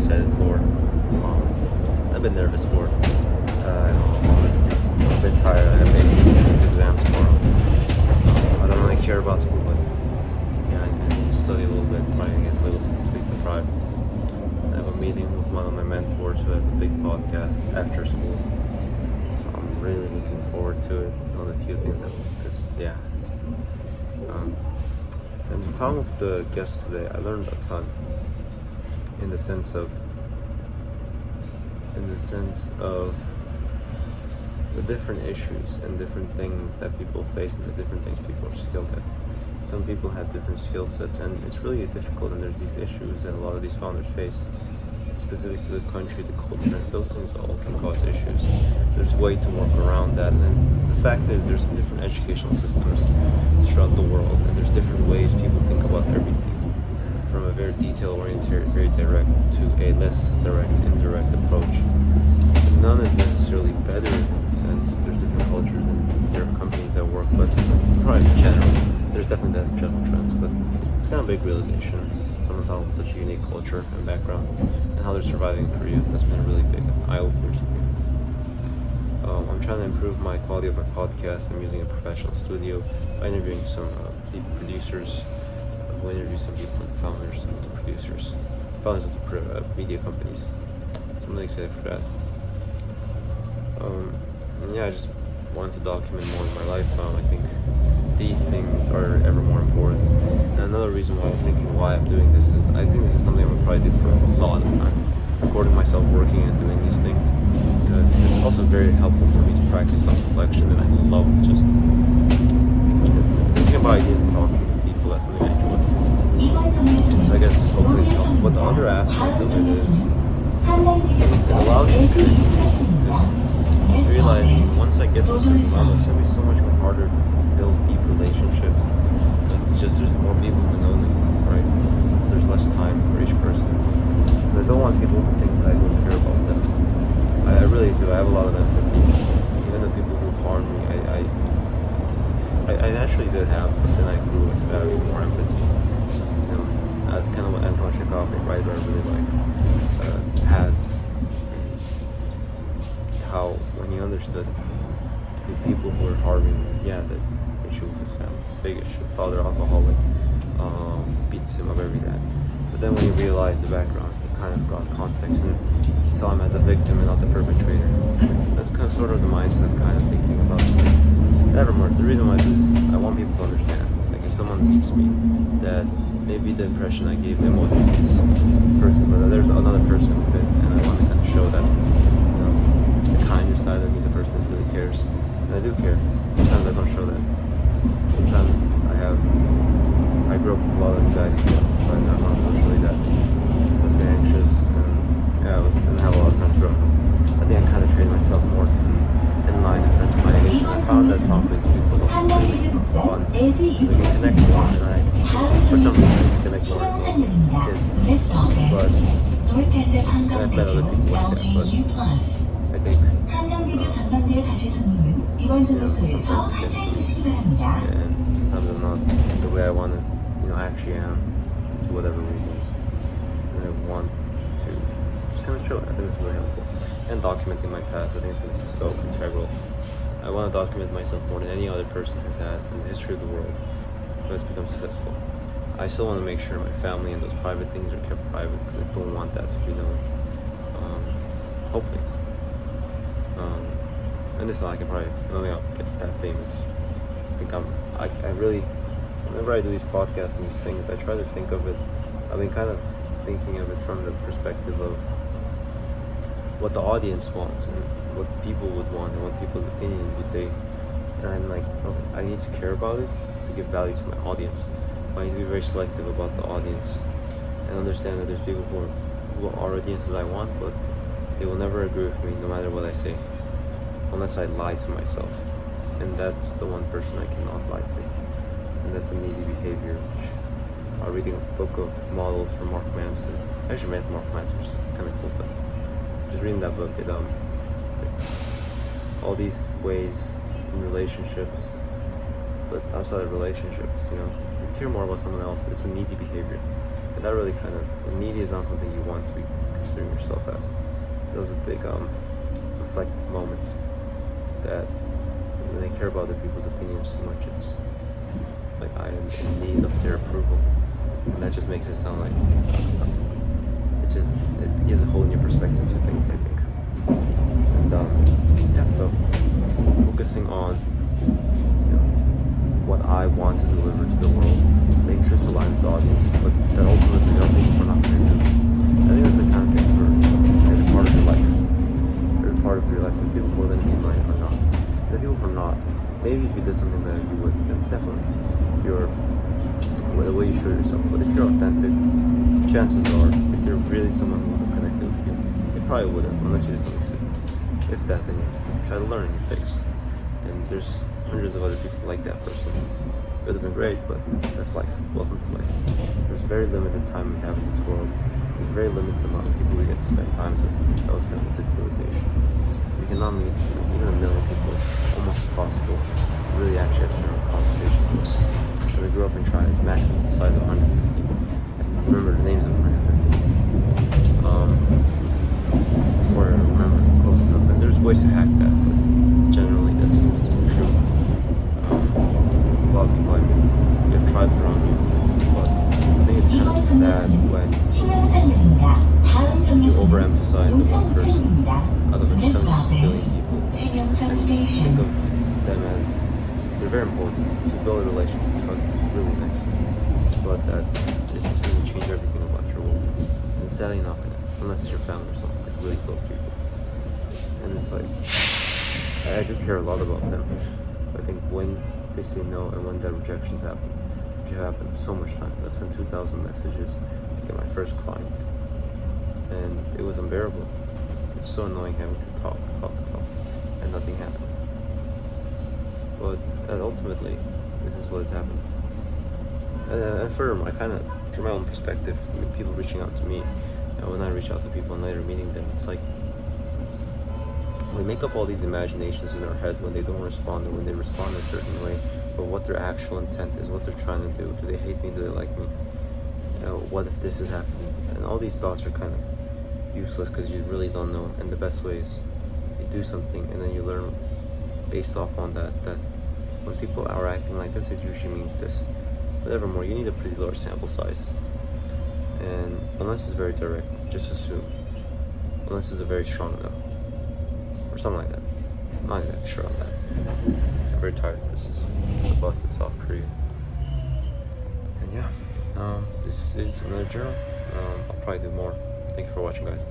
excited for. I've been nervous for it. In all honesty, I'm a bit tired. I have maybe exams tomorrow. I don't really care about school, but yeah, I study a little bit, trying to get a little sleep deprived. I have a meeting with one of my mentors who has a big podcast after school, so I'm really looking forward to it on a few things. And just talking with the guests today, I learned a ton in the sense of the different issues and different things that people face and the different things people are skilled at. Some people have different skill sets, and it's really difficult, and there's these issues that a lot of these founders face specific to the country, the culture, and those things all can cause issues. There's a way to work around that, and the fact is there's different educational systems throughout the world, and there's different ways people think about everything, from a very detail-oriented, very direct, to a less direct, indirect approach. None is necessarily better in the sense there's different cultures and there are companies that work, but probably in general, there's definitely that general trends, but it's kind of a big realization. Some of how such a unique culture and background and how they're surviving in Korea. That's been a really big eye-opener to me. I'm trying to improve my quality of my podcast. I'm using a professional studio by interviewing some people, producers. We'll interview some people, founders of the producers, founders of the media companies. So I'm really excited for that. And yeah, I just wanted to document more of my life. I think these things are ever more important. And another reason why I'm thinking why I'm doing this is I think this is something I'm gonna probably do for a lot of time. Recording myself working and doing these things, because it's also very helpful for me to practice self-reflection, and I love just thinking about ideas and talking to people. That's something I enjoy. So I guess hopefully it's helpful. But the other aspect of it is it allows you to connect with people, because realizing once I get to a certain level, it's gonna be so much more harder to build deep relationships. It's just there's more people who know me, right? So there's less time for each person. And I don't want people to think that I don't care about them. I really do. I have a lot of empathy. Even the people who harm me, I naturally did have, but then I grew into having more empathy. You know, kind of what Anton Chekhov, a writer I really like, has. How when he understood the people who were harming him, yeah, the issue with his family, big issue, father alcoholic, beats him up every day. But then when he realized the background, he kind of got context and he saw him as a victim and not the perpetrator. That's kind of sort of the mindset I'm kind of thinking about things. Nevermore, the reason why I do this is I want people to understand. Like if someone meets me, that maybe the impression I gave them wasn't this person, but there's another person with it, and I want to kind of show that. Kinder side of me, the person that really cares. And I do care. Sometimes I don't show that. Sometimes I grew up with a lot of anxiety, but I'm not socially anxious, and yeah, I didn't have a lot of time to grow up. I think I kind of trained myself more to be in line with friends my age, and I found that talking with people is also really fun. Because I can connect more, and I can see, for some reason, I can connect more with kids, but I've met other people with that, but I think sometimes it gets to me, and sometimes I'm not the way I want to, actually am, to whatever reasons, and I want to just kind of show it. I think it's really helpful. And documenting my past, I think it's been so integral. I want to document myself more than any other person has had in the history of the world who has become successful. I still want to make sure my family and those private things are kept private, because I don't want that to be known. Hopefully. And if not, I don't think I'll get that famous. I really, whenever I do these podcasts and these things, I try to think of it, I've been kind of thinking of it from the perspective of what the audience wants and what people would want and what people's opinions would be. And I'm like, okay, I need to care about it to give value to my audience. I need to be very selective about the audience and understand that there's people who are audiences I want, but they will never agree with me no matter what I say, unless I lie to myself. And that's the one person I cannot lie to. And that's a needy behavior, which I'm reading a book of models from Mark Manson. I actually met Mark Manson, which is kind of cool, but just reading that book, it's like all these ways in relationships, but outside of relationships, if you care more about someone else, it's a needy behavior. And that really kind of, and needy is not something you want to be considering yourself as. It was a big reflective moment that when they care about other people's opinions so much, it's like I am in need of their approval. And that just makes it sound like it gives a whole new perspective to things, I think. And yeah, so focusing on what I want to deliver to the world, making sure it's aligned with the audience, but that ultimately there are people who are not going to do. I think that's the kind of thing for every part of your life. Every part of your life, there's people who are going to be aligned or not. The people who are not, maybe if you did something that you would, definitely, the way you show yourself. But if you're authentic, chances are, if you're really someone who would have connected with you, they probably wouldn't, unless you did something stupid. If that, then you try to learn and you fix. And there's hundreds of other people like that person. It would have been great, but that's life. Welcome to life. There's very limited time we have in this world. There's very limited amount of people we get to spend time with. That was kind of a big realization. We cannot meet even 1 million people. It's almost impossible to really actually have general conversation. So we grew up in tribes, maximum the size of 150. Remember the names of 150. Or remember close enough. And there's ways to hack that, but generally that seems true. A lot of people, I mean, you have tribes around you, but I think it's kind of sad when you overemphasize the one person out of 7 billion people and think of them as they're very important. To build a relationship is really nice, but that it's just going to change everything about your world. And sadly, not gonna, unless it's your family or something, like really close people. And it's like, I do care a lot about them. I think when they say no and when that rejections happen, which happened so much times. I've sent 2,000 messages to get my first client, and it was unbearable. It's so annoying having to talk, and nothing happened. But ultimately, this is what has happened. And furthermore, I kind of, from my own perspective, people reaching out to me, when I reach out to people and later meeting them, it's like we make up all these imaginations in our head when they don't respond or when they respond in a certain way, or what their actual intent is, what they're trying to do. Do they hate me? Do they like me? What if this is happening? And all these thoughts are kind of useless because you really don't know. And the best way is you do something and then you learn based off on that when people are acting like this, it usually means this. But evermore, you need a pretty large sample size. And unless it's very direct, just assume. Unless it's a very strong no. Or something like that. I'm not exactly sure on that. I'm very tired. This is the bus in South Korea. And yeah, this is another journal. I'll probably do more. Thank you for watching, guys.